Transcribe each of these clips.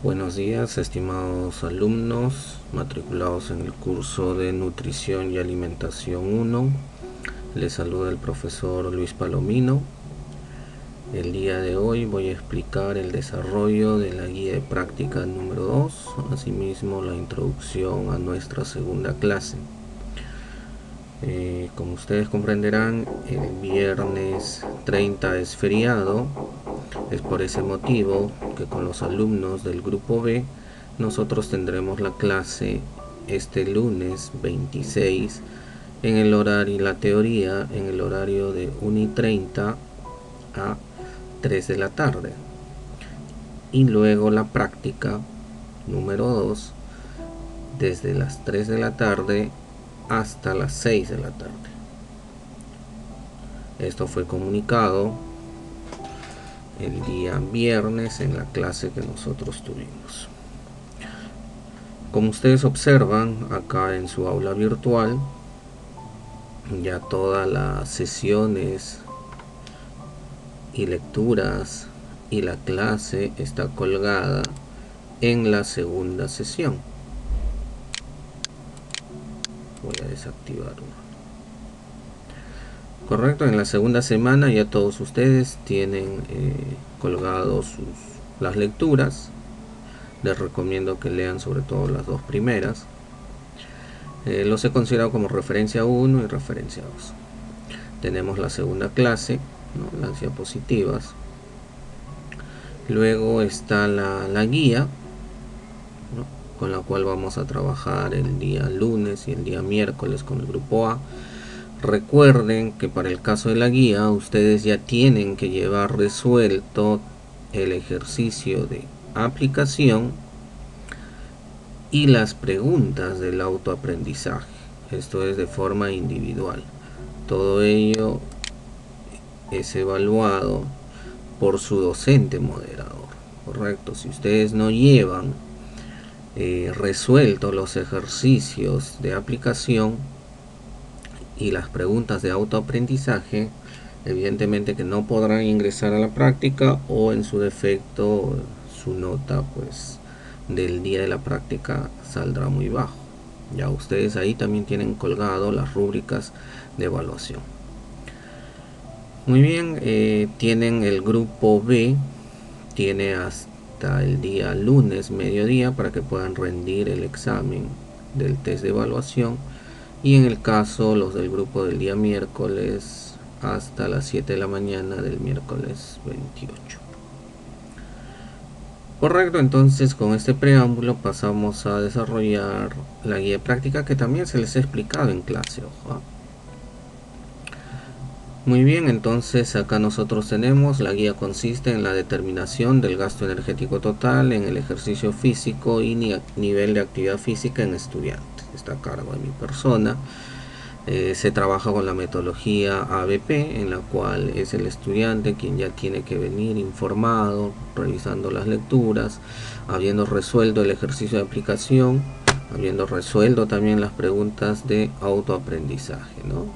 Buenos días, estimados alumnos matriculados en el curso de Nutrición y Alimentación 1. Les saluda el profesor Luis Palomino. El día de hoy voy a explicar el desarrollo de la guía de práctica número 2, asimismo la introducción a nuestra segunda clase. Como ustedes comprenderán, el viernes 30 es feriado. Es por ese motivo que con los alumnos del grupo B nosotros tendremos la clase este lunes 26 en el horario, la teoría en el horario de 1:30 a 3 de la tarde, y luego la práctica número 2 desde las 3 de la tarde hasta las 6 de la tarde. Esto fue comunicado el día viernes en la clase que nosotros tuvimos. Como ustedes observan acá en su aula virtual, ya todas las sesiones y lecturas y la clase está colgada en la segunda sesión. Voy a desactivar uno. Correcto, en la segunda semana ya todos ustedes tienen colgados las lecturas. Les recomiendo que lean sobre todo las dos primeras. Los he considerado como referencia 1 y referencia 2. Tenemos la segunda clase, ¿no? Las diapositivas. Luego está la guía, ¿no? Con la cual vamos a trabajar el día lunes y el día miércoles con el grupo A. Recuerden que para el caso de la guía ustedes ya tienen que llevar resuelto el ejercicio de aplicación y las preguntas del autoaprendizaje. Esto es de forma individual. Todo ello es evaluado por su docente moderador. Correcto. Si ustedes no llevan resuelto los ejercicios de aplicación y las preguntas de autoaprendizaje, evidentemente que no podrán ingresar a la práctica, o en su defecto su nota pues del día de la práctica saldrá muy bajo. Ya ustedes ahí también tienen colgado las rúbricas de evaluación. Muy bien, tienen el grupo B, tiene hasta el día lunes mediodía para que puedan rendir el examen del test de evaluación, y en el caso los del grupo del día miércoles hasta las 7 de la mañana del miércoles 28. Correcto, entonces con este preámbulo pasamos a desarrollar la guía de práctica que también se les ha explicado en clase. Ojo. Muy bien, entonces acá nosotros tenemos la guía. Consiste en la determinación del gasto energético total en el ejercicio físico y nivel de actividad física en estudiantes. Está a cargo de mi persona. Se trabaja con la metodología ABP, en la cual es el estudiante quien ya tiene que venir informado, revisando las lecturas, habiendo resuelto el ejercicio de aplicación, habiendo resuelto también las preguntas de autoaprendizaje, ¿no?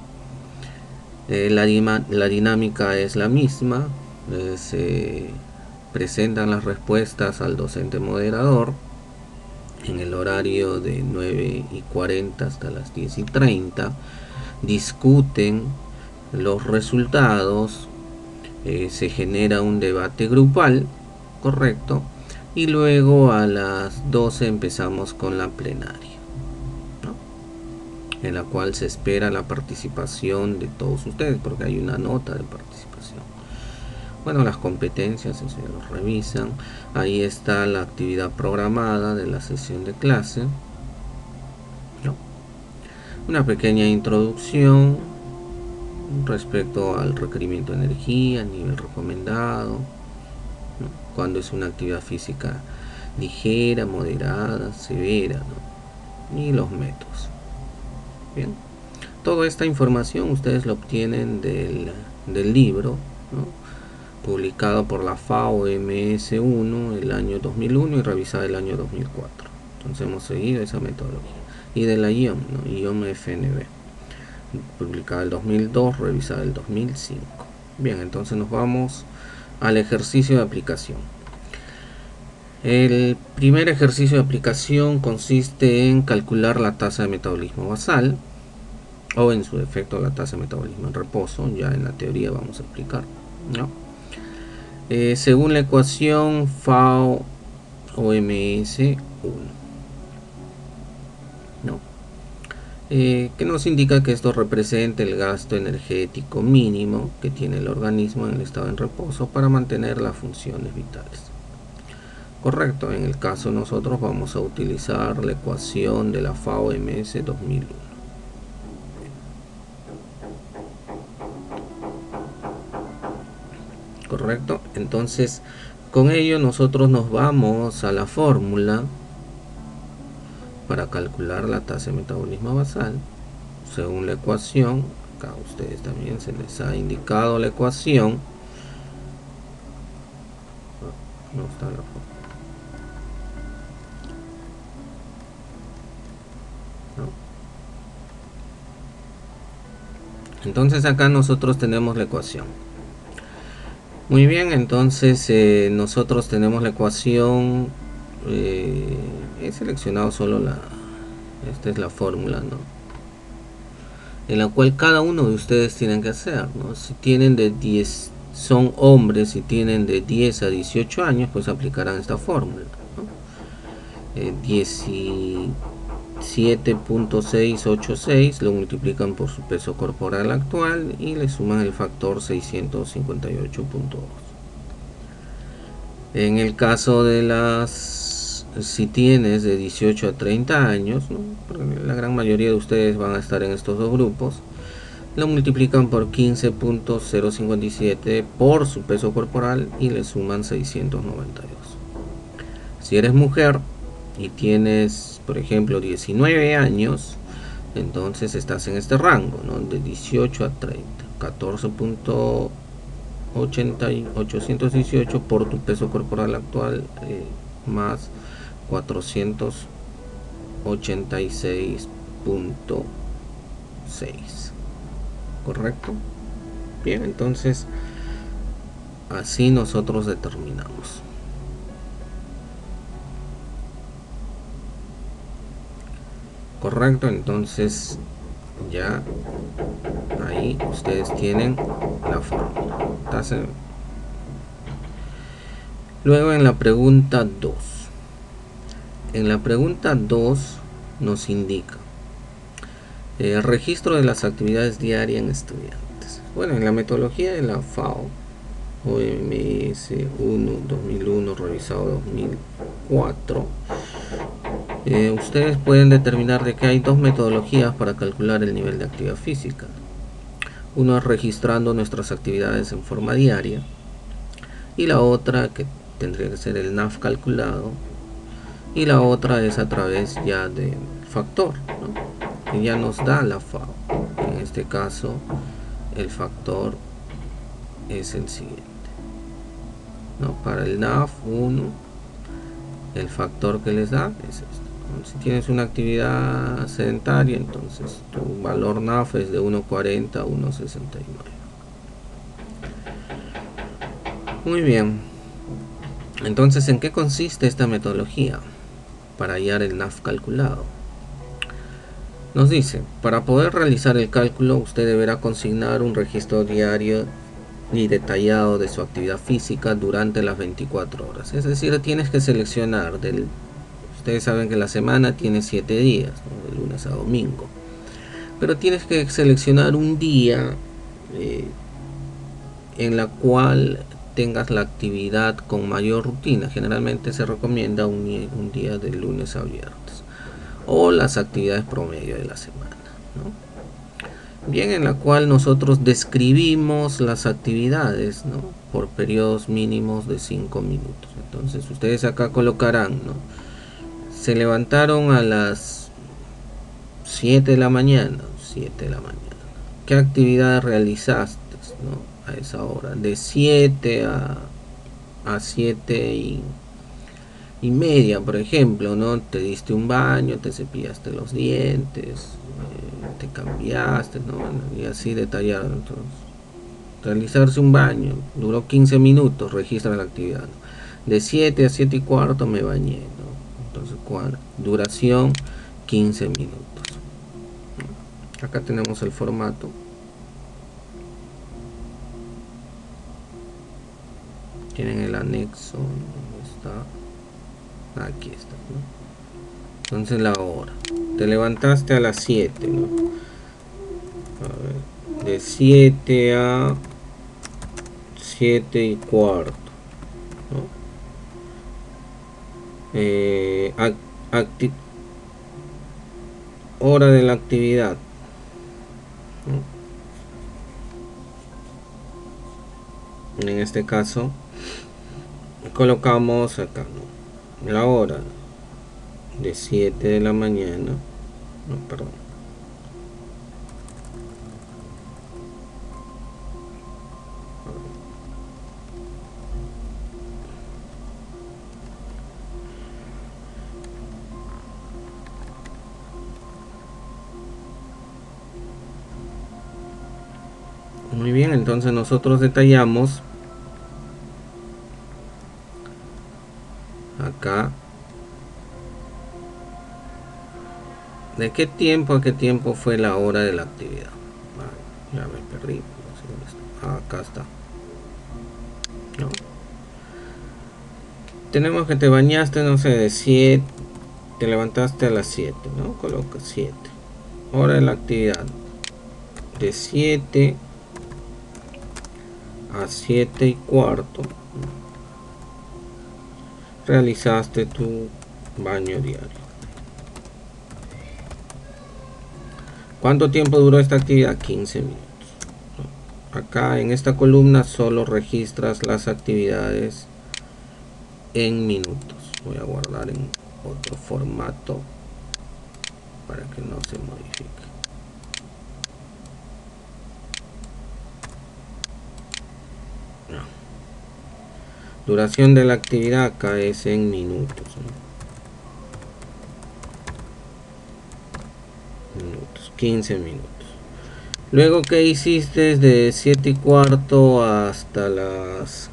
La dinámica es la misma. Se presentan las respuestas al docente moderador en el horario de 9:40 hasta las 10:30. Discuten los resultados, se genera un debate grupal, correcto, y luego a las 12 empezamos con la plenaria, ¿no? En la cual se espera la participación de todos ustedes, porque hay una nota de participación. Bueno, las competencias se los revisan. Ahí está la actividad programada de la sesión de clase, ¿no? Una pequeña introducción respecto al requerimiento de energía, nivel recomendado, ¿no? Cuando es una actividad física ligera, moderada, severa, ¿no? Y los métodos. Bien, toda esta información ustedes la obtienen del libro, ¿no? Publicado por la FAO MS1 el año 2001 y revisado el año 2004. Entonces hemos seguido esa metodología. Y de la IOM, ¿no? IOM FNB, publicada el 2002, revisada el 2005. Bien, entonces nos vamos al ejercicio de aplicación. El primer ejercicio de aplicación consiste en calcular la tasa de metabolismo basal, o en su defecto la tasa de metabolismo en reposo. Ya en la teoría vamos a explicar, ¿no? Según la ecuación FAO OMS 1, ¿no? Que nos indica que esto representa el gasto energético mínimo que tiene el organismo en el estado en reposo para mantener las funciones vitales. Correcto, en el caso nosotros vamos a utilizar la ecuación de la FAO-OMS 2001. Correcto, entonces con ello nosotros nos vamos a la fórmula para calcular la tasa de metabolismo basal según la ecuación. Acá a ustedes también se les ha indicado la ecuación. No está la fórmula. Entonces acá nosotros tenemos la ecuación. Muy bien, entonces nosotros tenemos la ecuación. He seleccionado solo esta es la fórmula, ¿no? En la cual cada uno de ustedes tienen que hacer, ¿no? Si tienen de 10, son hombres y tienen de 10 a 18 años, pues aplicarán esta fórmula, ¿no? 17.686 lo multiplican por su peso corporal actual y le suman el factor 658.2. En el caso de si tienes de 18 a 30 años, ¿no? Porque la gran mayoría de ustedes van a estar en estos dos grupos, lo multiplican por 15.057 por su peso corporal y le suman 692. Si eres mujer y tienes, por ejemplo, 19 años, entonces estás en este rango, ¿no? De 18 a 30, 14.818 por tu peso corporal actual, más 486.6. ¿Correcto? Bien, entonces así nosotros determinamos. Correcto, entonces ya ahí ustedes tienen la fórmula. Luego en la pregunta 2. En la pregunta 2 nos indica el registro de las actividades diarias en estudiantes. Bueno, en la metodología de la FAO OMS 1 2001 revisado 2004, ustedes pueden determinar de que hay dos metodologías para calcular el nivel de actividad física. Uno es registrando nuestras actividades en forma diaria y la otra, que tendría que ser el NAF calculado, y la otra es a través ya del factor, ¿no? Que ya nos da la FAO. En este caso el factor es el siguiente, ¿no? Para el NAF 1 el factor que les da es este. Si tienes una actividad sedentaria, entonces tu valor NAF es de 1.40 a 1.69. Muy bien, entonces ¿en qué consiste esta metodología para hallar el NAF calculado? Nos dice, para poder realizar el cálculo usted deberá consignar un registro diario y detallado de su actividad física durante las 24 horas. Es decir, tienes que seleccionar ustedes saben que la semana tiene 7 días, ¿no? De lunes a domingo, pero tienes que seleccionar un día en la cual tengas la actividad con mayor rutina. Generalmente se recomienda un día de lunes a viernes, o las actividades promedio de la semana, ¿no? Bien, en la cual nosotros describimos las actividades, ¿no? Por periodos mínimos de 5 minutos. Entonces ustedes acá colocarán, ¿no? Se levantaron a las 7 de la mañana. 7 de la mañana. ¿Qué actividad realizaste, ¿no? A esa hora? De 7 a 7 y media, por ejemplo, ¿no? Te diste un baño, te cepillaste los dientes, te cambiaste, ¿no? Y así detallado. Entonces, realizarse un baño duró 15 minutos, registra la actividad, ¿no? De 7 a 7 y cuarto me bañé, ¿no? Entonces, ¿cuál? Duración 15 minutos. Acá tenemos el formato. Tienen el anexo. ¿Dónde está? Aquí está, ¿no? Entonces la hora. Te levantaste a las 7, ¿no? A ver, de 7 a 7 y cuarto, ¿no? Hora de la actividad, ¿no? En este caso colocamos acá, ¿no? La hora de 7 de la mañana, no, perdón, muy bien. Entonces nosotros detallamos acá de qué tiempo a qué tiempo fue la hora de la actividad. Ya me perdí, no sé dónde está. Acá está, ¿no? Tenemos que te bañaste, no sé, de 7, te levantaste a las 7, ¿no? Coloca 7. Hora de la actividad. De 7 a 7 y cuarto realizaste tu baño diario. ¿Cuánto tiempo duró esta actividad? 15 minutos. Acá en esta columna solo registras las actividades en minutos. Voy a guardar en otro formato para que no se modifique. No. Duración de la actividad acá es en minutos, ¿no? Minutos, 15 minutos. Luego que hiciste de 7 y cuarto hasta las...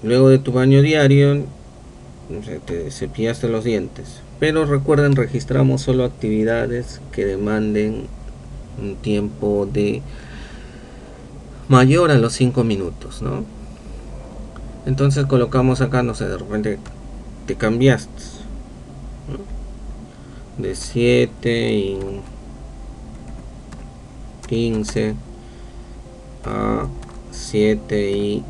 luego de tu baño diario, o sea, te cepillaste los dientes. Pero recuerden, registramos solo actividades que demanden un tiempo de mayor a los 5 minutos, ¿no? Entonces colocamos acá, no sé, de repente te cambiaste, ¿no? De 7 y 15 a 7 y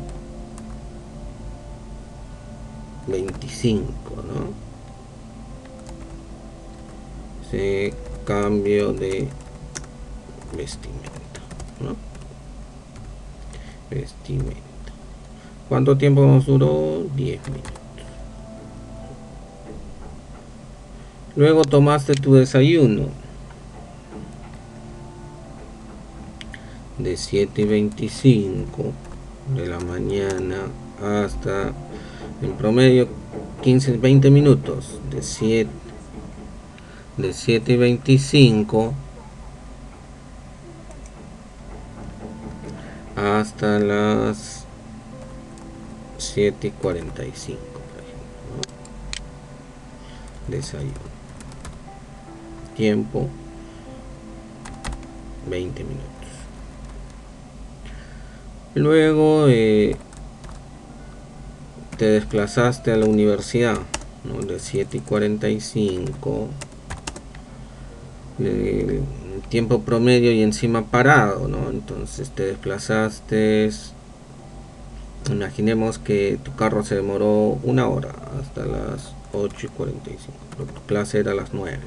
25, ¿no? Ese cambio de vestimenta, ¿no? Vestimenta. ¿Cuánto tiempo nos duró? 10 minutos. Luego tomaste tu desayuno de 7 y 25 de la mañana hasta en promedio 15-20 minutos. De 7 y 25 hasta las 7 y 45, por ejemplo, ¿no? Desayuno. Tiempo 20 minutos. Luego te desplazaste a la universidad, ¿no? De 7 y 45, el tiempo promedio y encima parado, ¿no? Entonces te desplazaste, imaginemos que tu carro se demoró 1 hora hasta las 8 y 45, pero tu clase era a las 9.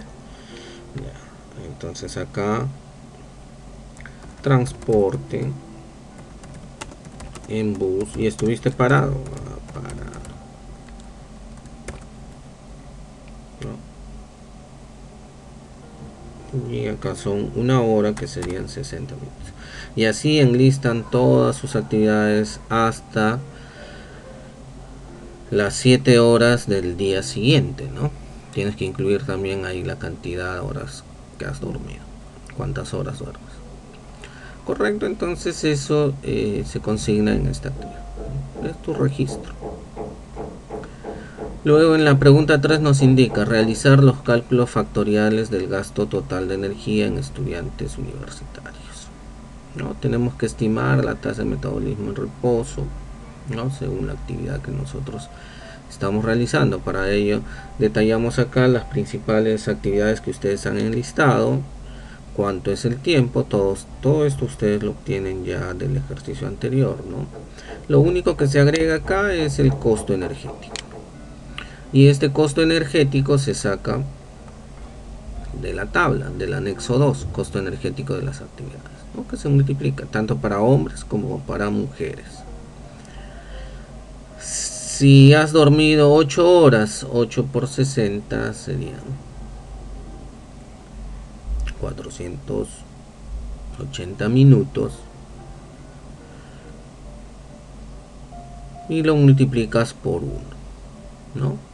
Ya. Entonces acá transporte en bus y estuviste parado, ¿no? Y acá son 1 hora, que serían 60 minutos, y así enlistan todas sus actividades hasta las 7 horas del día siguiente, ¿no? Tienes que incluir también ahí la cantidad de horas que has dormido, cuántas horas duermes. Correcto, entonces eso se consigna en esta actividad. Es tu registro. Luego en la pregunta 3 nos indica realizar los cálculos factoriales del gasto total de energía en estudiantes universitarios, ¿no? Tenemos que estimar la tasa de metabolismo en reposo, ¿no? Según la actividad que nosotros estamos realizando. Para ello detallamos acá las principales actividades que ustedes han enlistado, cuánto es el tiempo, todo esto ustedes lo obtienen ya del ejercicio anterior, ¿no? Lo único que se agrega acá es el costo energético. Y este costo energético se saca de la tabla, del anexo 2, costo energético de las actividades, ¿no? Que se multiplica tanto para hombres como para mujeres. Si has dormido 8 horas, 8 por 60 serían 480 minutos. Y lo multiplicas por 1, ¿no?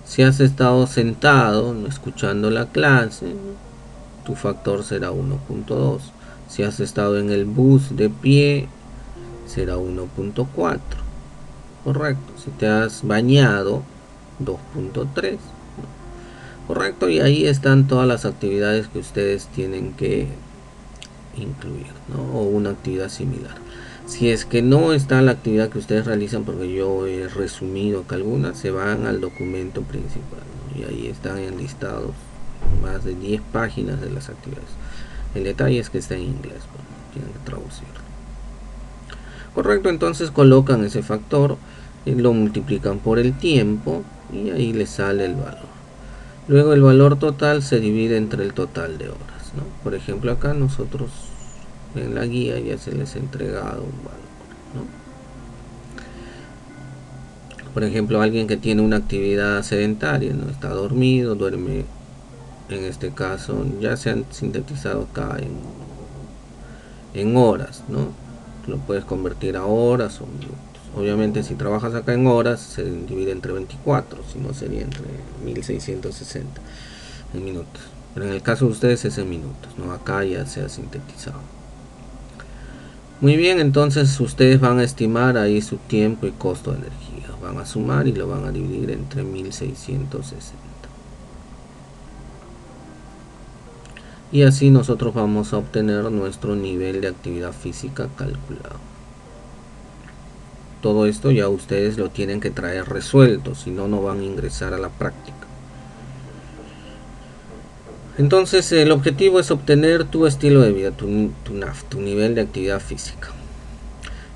Si has estado sentado escuchando la clase, tu factor será 1.2. Si has estado en el bus de pie, será 1.4. Correcto. Si te has bañado, 2.3. Correcto. Y ahí están todas las actividades que ustedes tienen que incluir, ¿no? O una actividad similar. Si es que no está la actividad que ustedes realizan, porque yo he resumido que algunas, se van al documento principal, ¿no? Y ahí están enlistados más de 10 páginas de las actividades. El detalle es que está en inglés, bueno, tienen que traducirlo. Correcto, entonces colocan ese factor, lo multiplican por el tiempo y ahí les sale el valor. Luego el valor total se divide entre el total de horas, ¿no? Por ejemplo, acá nosotros en la guía ya se les ha entregado un valor, ¿no? Por ejemplo, alguien que tiene una actividad sedentaria, no está dormido, duerme, en este caso ya se han sintetizado acá en horas, ¿no? Lo puedes convertir a horas o minutos. Obviamente si trabajas acá en horas se divide entre 24, si no sería entre 1660 en minutos. Pero en el caso de ustedes es en minutos, ¿no? Acá ya se ha sintetizado. Muy bien, entonces ustedes van a estimar ahí su tiempo y costo de energía. Van a sumar y lo van a dividir entre 1660. Y así nosotros vamos a obtener nuestro nivel de actividad física calculado. Todo esto ya ustedes lo tienen que traer resuelto, si no, no van a ingresar a la práctica. Entonces el objetivo es obtener tu estilo de vida, tu NAF, tu nivel de actividad física.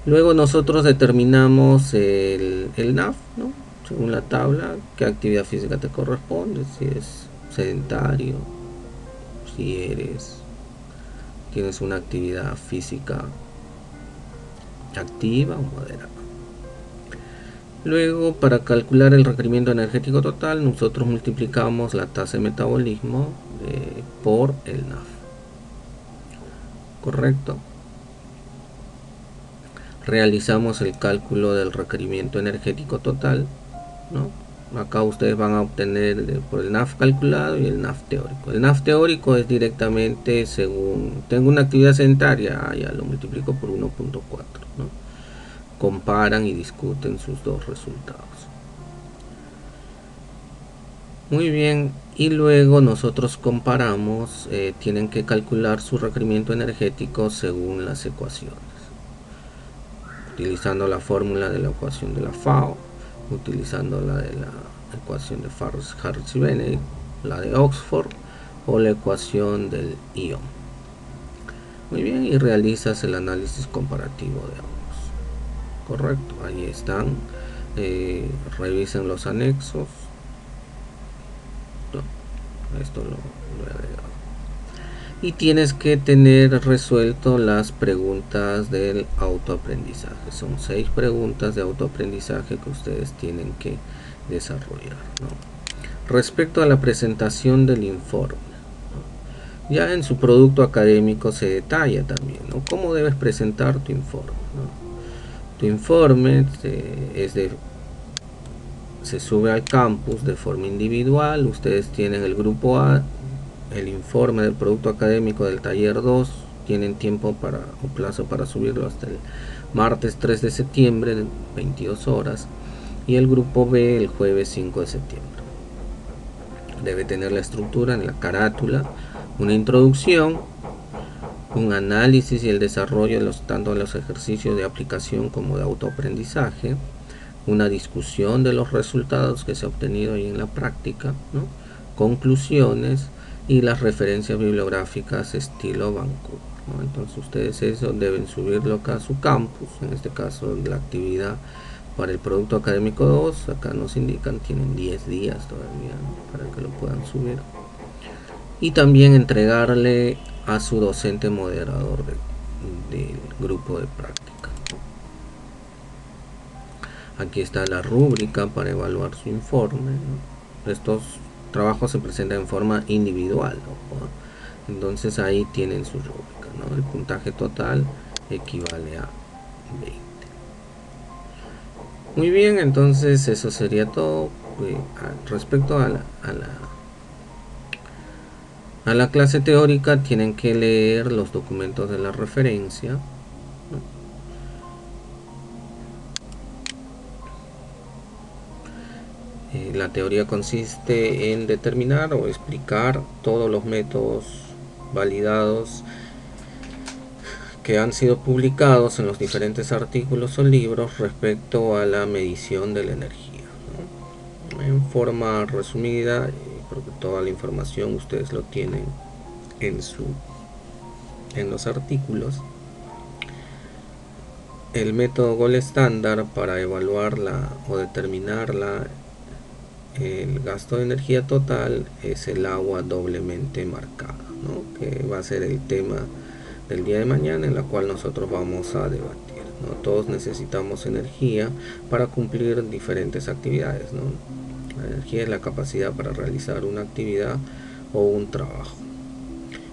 Luego nosotros determinamos el NAF, ¿no? Según la tabla, qué actividad física te corresponde, si es sedentario, si tienes una actividad física activa o moderada. Luego, para calcular el requerimiento energético total, nosotros multiplicamos la tasa de metabolismo por el NAF. Correcto. Realizamos el cálculo del requerimiento energético total, ¿no? Acá ustedes van a obtener por el NAF calculado y el NAF teórico. El NAF teórico es directamente según tengo una actividad sedentaria, ya lo multiplico por 1.4, ¿no? Comparan y discuten sus dos resultados. Muy bien, y luego nosotros comparamos, tienen que calcular su requerimiento energético según las ecuaciones, utilizando la fórmula de la ecuación de la FAO, utilizando la de la ecuación de Harris y Benedict, la de Oxford o la ecuación del IOM. Muy bien, y realizas el análisis comparativo de ambos. Correcto, ahí están. Revisen los anexos. No, esto lo he agregado. Y tienes que tener resuelto las preguntas del autoaprendizaje. Son 6 preguntas de autoaprendizaje que ustedes tienen que desarrollar, ¿no? Respecto a la presentación del informe, ¿no? Ya en su producto académico se detalla también, ¿no? Cómo debes presentar tu informe, ¿no? Tu informe se sube al campus de forma individual. Ustedes tienen el grupo A, el informe del producto académico del taller 2, tienen tiempo o plazo para subirlo hasta el martes 3 de septiembre, 22 horas, y el grupo B el jueves 5 de septiembre. Debe tener la estructura en la carátula, una introducción, un análisis y el desarrollo de tanto de los ejercicios de aplicación como de autoaprendizaje, una discusión de los resultados que se ha obtenido ahí en la práctica, ¿no? Conclusiones y las referencias bibliográficas estilo Vancouver, ¿no? Entonces ustedes eso deben subirlo acá a su campus, en este caso la actividad para el producto académico 2, acá nos indican tienen 10 días todavía, ¿no? Para que lo puedan subir. Y también entregarle a su docente moderador del grupo de práctica. Aquí está la rúbrica para evaluar su informe, ¿no? Estos trabajos se presentan en forma individual, ¿no? Entonces ahí tienen su rúbrica, ¿no? El puntaje total equivale a 20. Muy bien, entonces eso sería todo respecto a la clase teórica. Tienen que leer los documentos de la referencia, ¿no? La teoría consiste en determinar o explicar todos los métodos validados que han sido publicados en los diferentes artículos o libros respecto a la medición de la energía, ¿no? En forma resumida, porque toda la información ustedes lo tienen en los artículos. El método Gold estándar para evaluar o determinar el gasto de energía total es el agua doblemente marcada, ¿no? Que va a ser el tema del día de mañana, en la cual nosotros vamos a debatir, ¿no? Todos necesitamos energía para cumplir diferentes actividades, ¿no? La energía es la capacidad para realizar una actividad o un trabajo.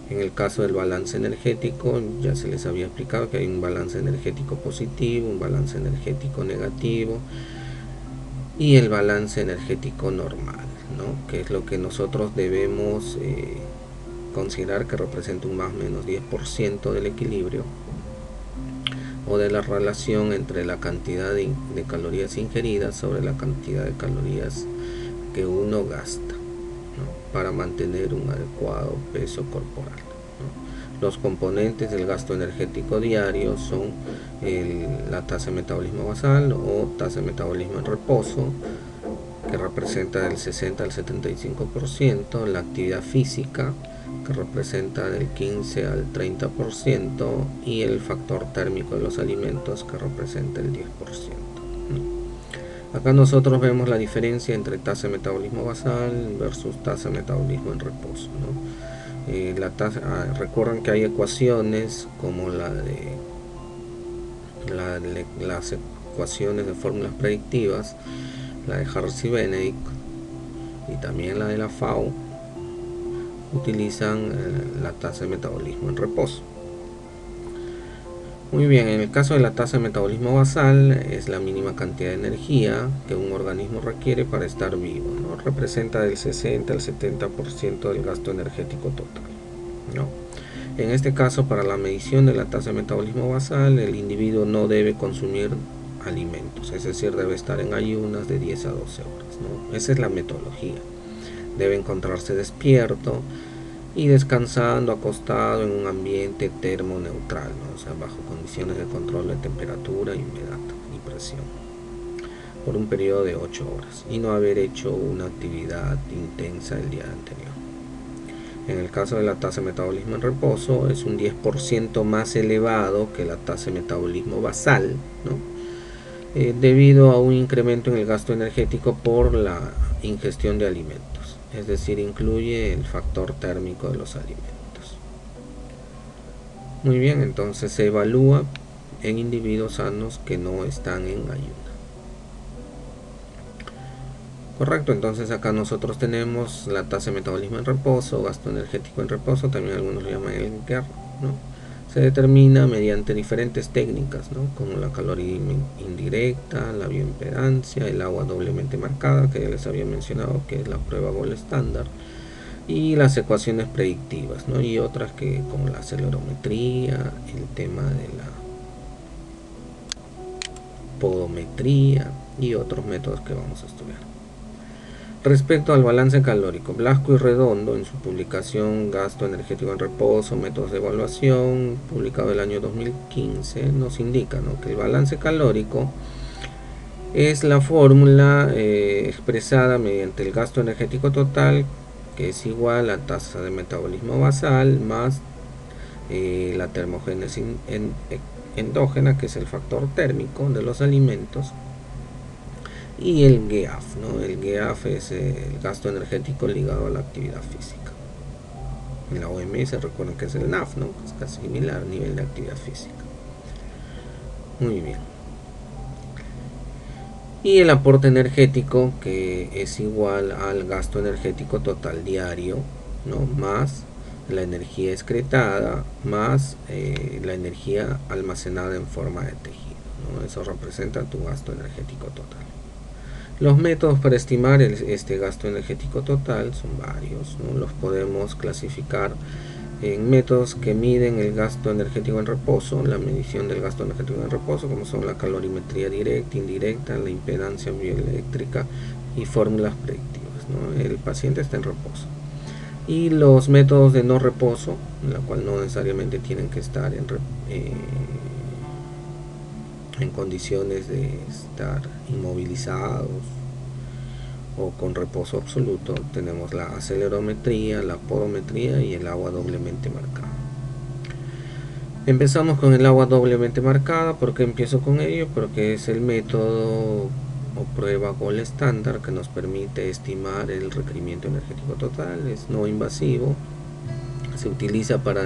En el caso del balance energético, ya se les había explicado que hay un balance energético positivo, un balance energético negativo y el balance energético normal, ¿no? Que es lo que nosotros debemos considerar que representa un más o menos 10% del equilibrio o de la relación entre la cantidad de calorías ingeridas sobre la cantidad de calorías que uno gasta, ¿no? Para mantener un adecuado peso corporal, ¿no? Los componentes del gasto energético diario son la tasa de metabolismo basal o tasa de metabolismo en reposo, que representa del 60 al 75%, la actividad física, que representa del 15 al 30%, y el factor térmico de los alimentos, que representa el 10%. Acá nosotros vemos la diferencia entre tasa de metabolismo basal versus tasa de metabolismo en reposo, ¿no? Recuerden que hay ecuaciones como las ecuaciones de fórmulas predictivas, la de Harris-Benedict y también la de la FAO, utilizan la tasa de metabolismo en reposo. Muy bien, en el caso de la tasa de metabolismo basal, es la mínima cantidad de energía que un organismo requiere para estar vivo, ¿no? Representa del 60 al 70% del gasto energético total, ¿no? En este caso, para la medición de la tasa de metabolismo basal, el individuo no debe consumir alimentos, es decir, debe estar en ayunas de 10 a 12 horas, ¿no? Esa es la metodología. Debe encontrarse despierto y descansando, acostado en un ambiente termoneutral, ¿no? O sea, bajo condiciones de control de temperatura, humedad y presión, por un periodo de 8 horas, y no haber hecho una actividad intensa el día anterior. En el caso de la tasa de metabolismo en reposo, es un 10% más elevado que la tasa de metabolismo basal, ¿no? Debido a un incremento en el gasto energético por la ingestión de alimentos, es decir, incluye el factor térmico de los alimentos. Muy bien, entonces se evalúa en individuos sanos que no están en ayuno. Correcto, entonces acá nosotros tenemos la tasa de metabolismo en reposo, gasto energético en reposo, también algunos lo llaman el GER, ¿no? Se determina mediante diferentes técnicas, ¿no? Como la caloría indirecta, la bioimpedancia, el agua doblemente marcada, que ya les había mencionado, que es la prueba Gold estándar, y las ecuaciones predictivas, ¿no? Y otras que como la acelerometría, el tema podometría y otros métodos que vamos a estudiar. Respecto al balance calórico, Blasco y Redondo, en su publicación Gasto energético en reposo, métodos de evaluación, publicado el año 2015, nos indica, ¿no?, que el balance calórico es la fórmula expresada mediante el gasto energético total, que es igual a tasa de metabolismo basal más la termogénesis endógena, que es el factor térmico de los alimentos, y el GEAF, ¿no? El GEAF es el gasto energético ligado a la actividad física. En la OMS recuerden que es el NAF, ¿no?, es casi similar a nivel de actividad física. Muy bien. Y el aporte energético, que es igual al gasto energético total diario, ¿no?, más la energía excretada, más la energía almacenada en forma de tejido, ¿no? Eso representa tu gasto energético total. Los métodos para estimar este gasto energético total son varios, ¿no? Los podemos clasificar en métodos que miden el gasto energético en reposo, la medición del gasto energético en reposo, como son la calorimetría directa, indirecta, la impedancia bioeléctrica y fórmulas predictivas, ¿no? El paciente está en reposo. Y los métodos de no reposo, en la cual no necesariamente tienen que estar en condiciones de estar inmovilizados o con reposo absoluto. Tenemos la acelerometría, la podometría y el agua doblemente marcada. Empezamos con el agua doblemente marcada. ¿Por qué empiezo con ello? Porque es el método o prueba gold estándar que nos permite estimar el requerimiento energético total. Es no invasivo, se utiliza para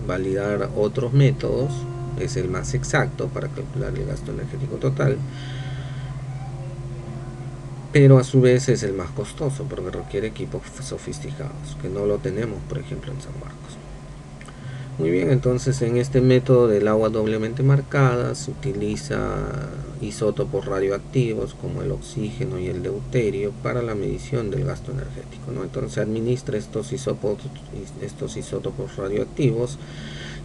validar otros métodos, es el más exacto para calcular el gasto energético total, pero a su vez es el más costoso porque requiere equipos sofisticados, que no lo tenemos, por ejemplo, en San Marcos. Muy bien, entonces en este método del agua doblemente marcada se utiliza isótopos radioactivos como el oxígeno y el deuterio para la medición del gasto energético, ¿no? Entonces se administra estos isótopos radioactivos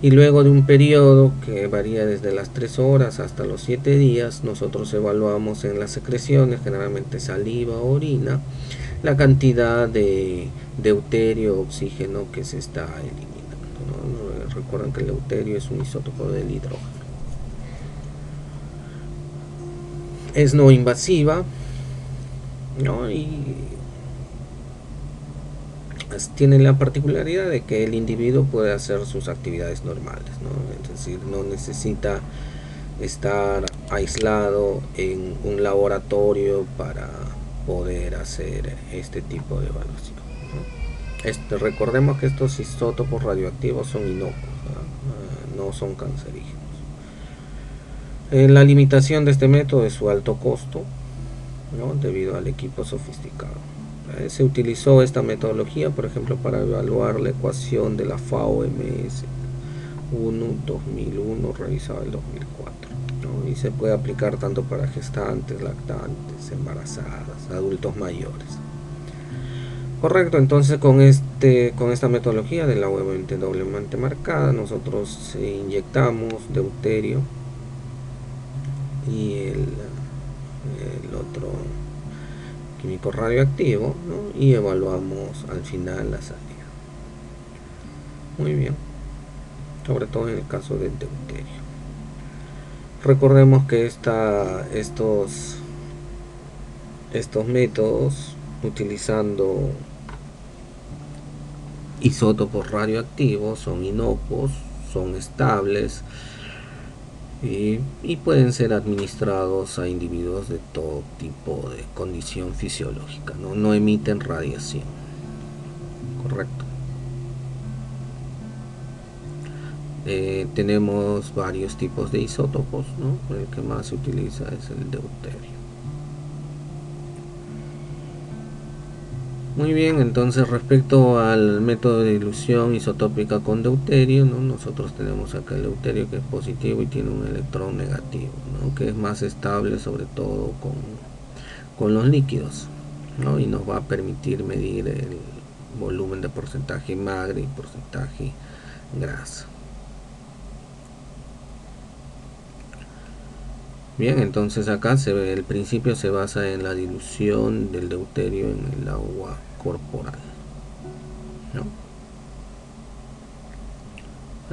y luego de un periodo que varía desde las 3 horas hasta los 7 días, nosotros evaluamos en las secreciones, generalmente saliva o orina, la cantidad de deuterio o oxígeno que se está eliminando, ¿no? Recuerden que el deuterio es un isótopo del hidrógeno. Es no invasiva, ¿no? Y tiene la particularidad de que el individuo puede hacer sus actividades normales, ¿no? Es decir, no necesita estar aislado en un laboratorio para poder hacer este tipo de evaluación, ¿no? Recordemos que estos isótopos radioactivos son inocuos, no son cancerígenos. La limitación de este método es su alto costo, ¿no?, debido al equipo sofisticado. Se utilizó esta metodología, por ejemplo, para evaluar la ecuación de la FAO-MS 1-2001, revisada en 2004, ¿no? Y se puede aplicar tanto para gestantes, lactantes, embarazadas, adultos mayores. Correcto, entonces con esta metodología de la agua doblemente marcada, nosotros inyectamos deuterio y el otro químico radioactivo, ¿no?, y evaluamos al final la salida. Muy bien, sobre todo en el caso del deuterio. Recordemos que estos métodos, utilizando isótopos radioactivos, son inocuos, son estables y pueden ser administrados a individuos de todo tipo de condición fisiológica, no emiten radiación. Correcto. Tenemos varios tipos de isótopos, ¿no? El que más se utiliza es el deuterio. Muy bien, entonces respecto al método de dilución isotópica con deuterio, ¿no?, nosotros tenemos acá el deuterio que es positivo y tiene un electrón negativo, ¿no?, que es más estable sobre todo con los líquidos, ¿no?, y nos va a permitir medir el volumen de porcentaje magre y porcentaje grasa. Bien, entonces acá el principio se basa en la dilución del deuterio en el agua corporal, ¿no?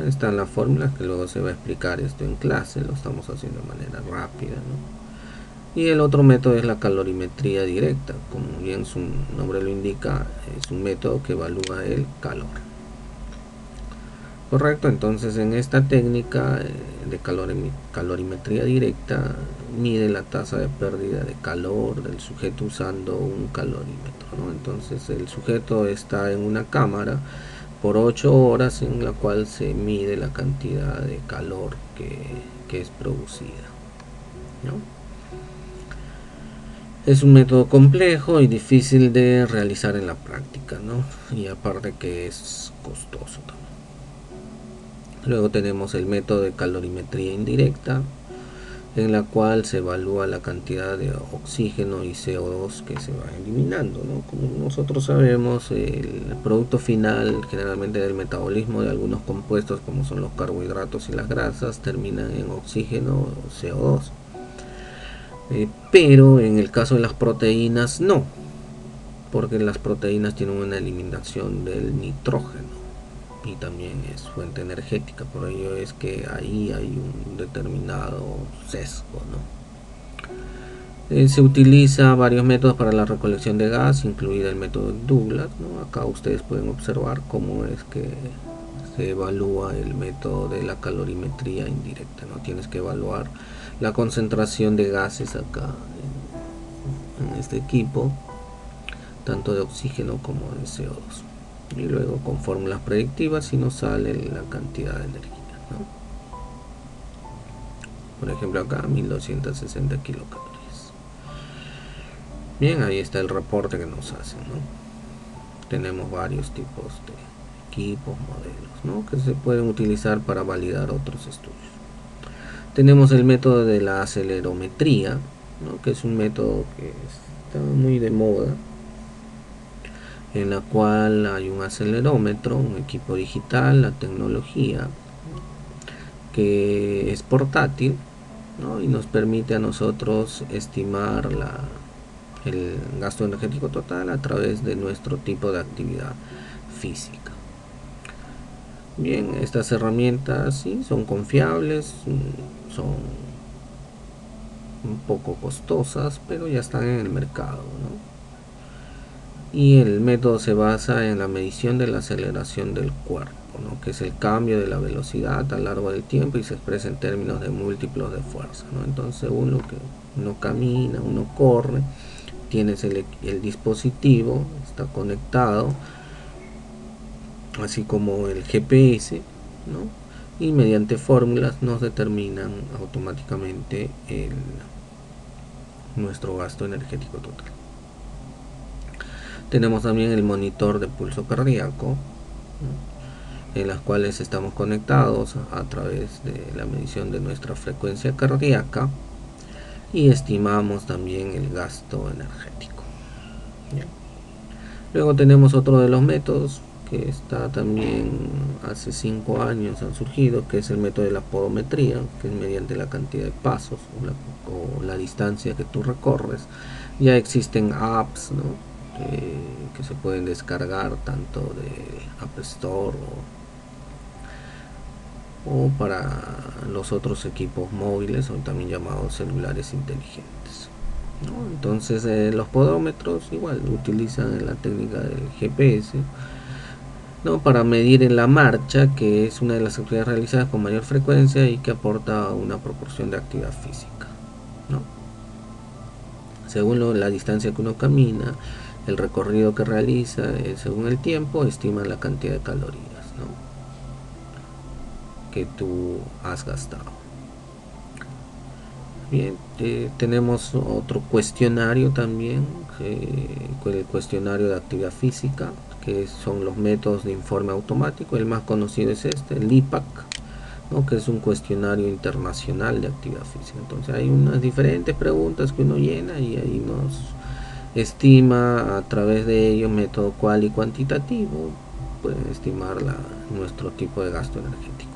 Ahí están las fórmulas que luego se va a explicar esto en clase, lo estamos haciendo de manera rápida, ¿no? Y el otro método es la calorimetría directa, como bien su nombre lo indica, es un método que evalúa el calor. Correcto, entonces en esta técnica de calorimetría directa mide la tasa de pérdida de calor del sujeto usando un calorímetro, ¿no? Entonces el sujeto está en una cámara por 8 horas en la cual se mide la cantidad de calor que es producida, ¿no? Es un método complejo y difícil de realizar en la práctica, ¿no? Y aparte que es costoso también. Luego tenemos el método de calorimetría indirecta, en la cual se evalúa la cantidad de oxígeno y CO2 que se va eliminando, ¿no? Como nosotros sabemos, el producto final generalmente del metabolismo de algunos compuestos, como son los carbohidratos y las grasas, terminan en oxígeno o CO2. Pero en el caso de las proteínas no, porque las proteínas tienen una eliminación del nitrógeno y también es fuente energética, por ello es que ahí hay un determinado sesgo, ¿no? Se utiliza varios métodos para la recolección de gas, incluido el método Douglas, ¿no? Acá ustedes pueden observar cómo es que se evalúa el método de la calorimetría indirecta, ¿no? Tienes que evaluar la concentración de gases acá en este equipo, tanto de oxígeno como de CO2. Y luego con fórmulas predictivas si nos sale la cantidad de energía, ¿no? Por ejemplo acá 1260 kilocalorías. Bien, ahí está el reporte que nos hacen, ¿no? Tenemos varios tipos de equipos, modelos, ¿no? Que se pueden utilizar para validar otros estudios. Tenemos el método de la acelerometría, ¿no? Que es un método que está muy de moda, en la cual hay un acelerómetro, un equipo digital, la tecnología, que es portátil, ¿no? Y nos permite a nosotros estimar el gasto energético total a través de nuestro tipo de actividad física. Bien, estas herramientas sí son confiables, son un poco costosas, pero ya están en el mercado, ¿no? Y el método se basa en la medición de la aceleración del cuerpo, ¿no? Que es el cambio de la velocidad a lo largo del tiempo y se expresa en términos de múltiplos de fuerza, ¿no? Entonces uno camina, uno corre, tienes el dispositivo, está conectado, así como el GPS, ¿no? Y mediante fórmulas nos determinan automáticamente nuestro gasto energético total. Tenemos también el monitor de pulso cardíaco, ¿no? En las cuales estamos conectados a través de la medición de nuestra frecuencia cardíaca y estimamos también el gasto energético. ¿Bien? Luego tenemos otro de los métodos que está también hace 5 años han surgido, que es el método de la podometría, que es mediante la cantidad de pasos o la distancia que tú recorres. Ya existen apps, ¿no? Que se pueden descargar tanto de App Store o para los otros equipos móviles o también llamados celulares inteligentes, ¿no? Entonces los podómetros igual utilizan la técnica del GPS, ¿no? Para medir en la marcha, que es una de las actividades realizadas con mayor frecuencia y que aporta una proporción de actividad física, ¿no? Según la distancia que uno camina, el recorrido que realiza, según el tiempo, estima la cantidad de calorías, ¿no? Que tú has gastado. Bien, tenemos otro cuestionario también, el cuestionario de actividad física, que son los métodos de informe automático. El más conocido es el IPAC, ¿no? Que es un cuestionario internacional de actividad física. Entonces hay unas diferentes preguntas que uno llena y ahí nos estima a través de ello, método cual y cuantitativo, pueden estimar nuestro tipo de gasto energético.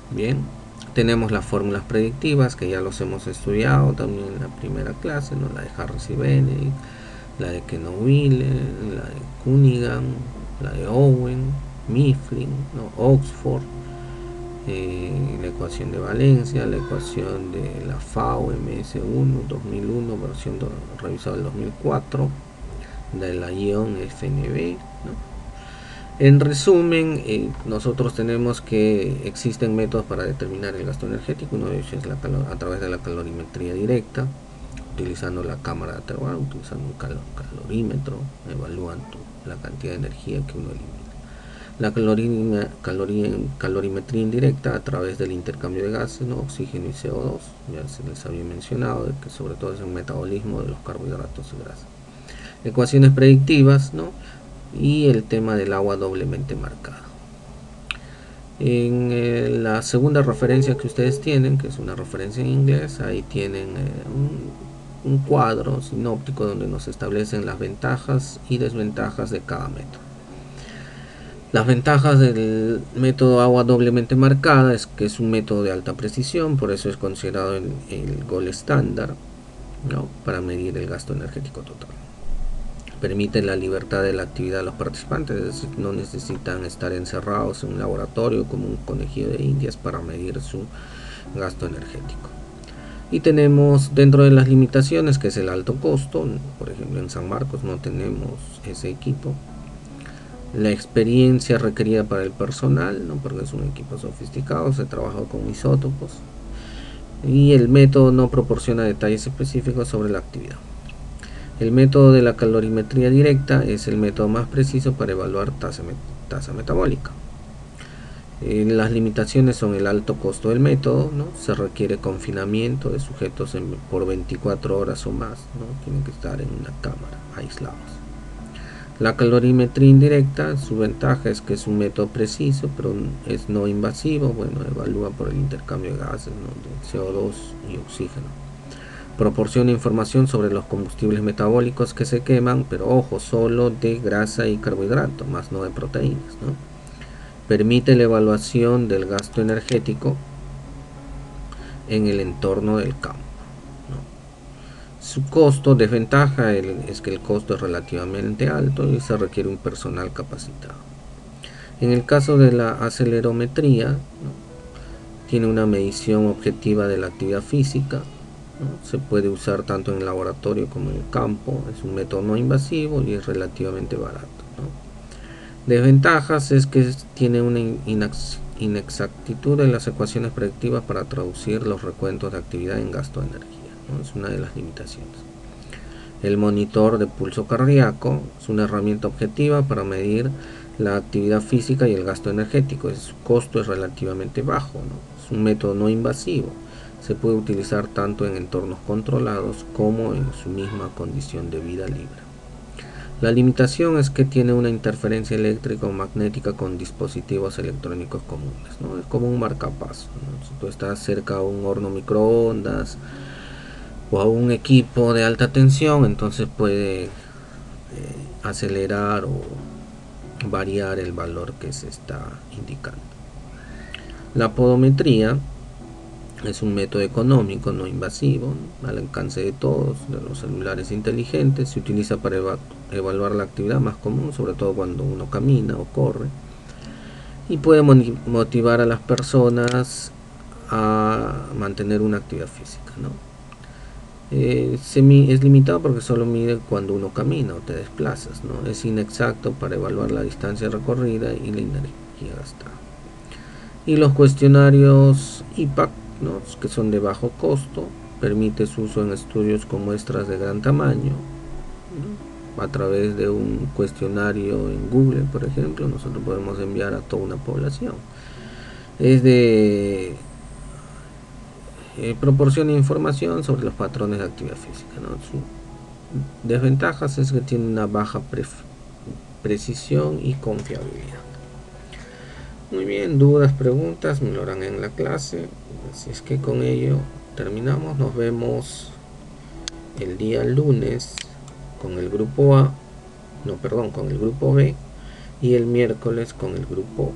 Bien, Tenemos las fórmulas predictivas que ya los hemos estudiado también en la primera clase, ¿no? La de Harris y Benedict, la de Knoble, la de Cunningham, la de Owen, Mifflin, ¿no? Oxford, la ecuación de Valencia, la ecuación de la FAO MS1 2001, versión revisada del 2004, de la ION FNB, ¿no? En resumen, nosotros tenemos que existen métodos para determinar el gasto energético. Uno de ellos es a través de la calorimetría directa, utilizando la cámara de Aterval, utilizando un calorímetro, evalúan la cantidad de energía que uno elimina. La calorimetría indirecta a través del intercambio de gases, ¿no? Oxígeno y CO2, ya se les había mencionado, que sobre todo es un metabolismo de los carbohidratos y grasas. Ecuaciones predictivas, ¿no? Y el tema del agua doblemente marcada. En la segunda referencia que ustedes tienen, que es una referencia en inglés, ahí tienen un cuadro sinóptico donde nos establecen las ventajas y desventajas de cada método. Las ventajas del método agua doblemente marcada es que es un método de alta precisión, por eso es considerado el gold estándar, ¿no? Para medir el gasto energético total. Permite la libertad de la actividad de los participantes, es decir, no necesitan estar encerrados en un laboratorio como un conejillo de indias para medir su gasto energético. Y tenemos dentro de las limitaciones, que es el alto costo, por ejemplo en San Marcos no tenemos ese equipo. La experiencia requerida para el personal, ¿no? Porque es un equipo sofisticado, se trabaja con isótopos. Y el método no proporciona detalles específicos sobre la actividad. El método de la calorimetría directa es el método más preciso para evaluar tasa metabólica. Las limitaciones son el alto costo del método, ¿no? Se requiere confinamiento de sujetos por 24 horas o más, ¿no? Tienen que estar en una cámara, aislados. La calorimetría indirecta, su ventaja es que es un método preciso, pero es no invasivo, bueno, evalúa por el intercambio de gases, ¿no? De CO2 y oxígeno. Proporciona información sobre los combustibles metabólicos que se queman, pero ojo, solo de grasa y carbohidrato, más no de proteínas, ¿no? Permite la evaluación del gasto energético en el entorno del campo, ¿no? Su costo, desventaja, es que el costo es relativamente alto y se requiere un personal capacitado. En el caso de la acelerometría, ¿no? Tiene una medición objetiva de la actividad física, ¿no? Se puede usar tanto en el laboratorio como en el campo, es un método no invasivo y es relativamente barato, ¿no? Desventajas es que tiene una inexactitud en las ecuaciones predictivas para traducir los recuentos de actividad en gasto de energía, ¿no? Es una de las limitaciones. El monitor de pulso cardíaco es una herramienta objetiva para medir la actividad física y el gasto energético. Su costo es relativamente bajo, ¿no? Es un método no invasivo. Se puede utilizar tanto en entornos controlados como en su misma condición de vida libre. La limitación es que tiene una interferencia eléctrica o magnética con dispositivos electrónicos comunes, ¿no? Es como un marcapaso, ¿no? Si tú estás cerca a un horno microondas o a un equipo de alta tensión, entonces puede acelerar o variar el valor que se está indicando. La podometría es un método económico, no invasivo, al alcance de todos, de los celulares inteligentes. Se utiliza para evaluar la actividad más común, sobre todo cuando uno camina o corre. Y puede motivar a las personas a mantener una actividad física, ¿no? Es limitado porque solo mide cuando uno camina o te desplazas, ¿no? Es inexacto para evaluar la distancia recorrida y la energía gastada. Y los cuestionarios IPAC, ¿no? Que son de bajo costo, permite su uso en estudios con muestras de gran tamaño, ¿no? A través de un cuestionario en Google, por ejemplo, nosotros podemos enviar a toda una población. Proporciona información sobre los patrones de actividad física, ¿no? Sus desventajas es que tiene una baja precisión y confiabilidad. Muy bien, dudas, preguntas, me lo harán en la clase. Así es que con ello terminamos. Nos vemos el día lunes con el grupo A, no, perdón, con el grupo B, y el miércoles con el grupo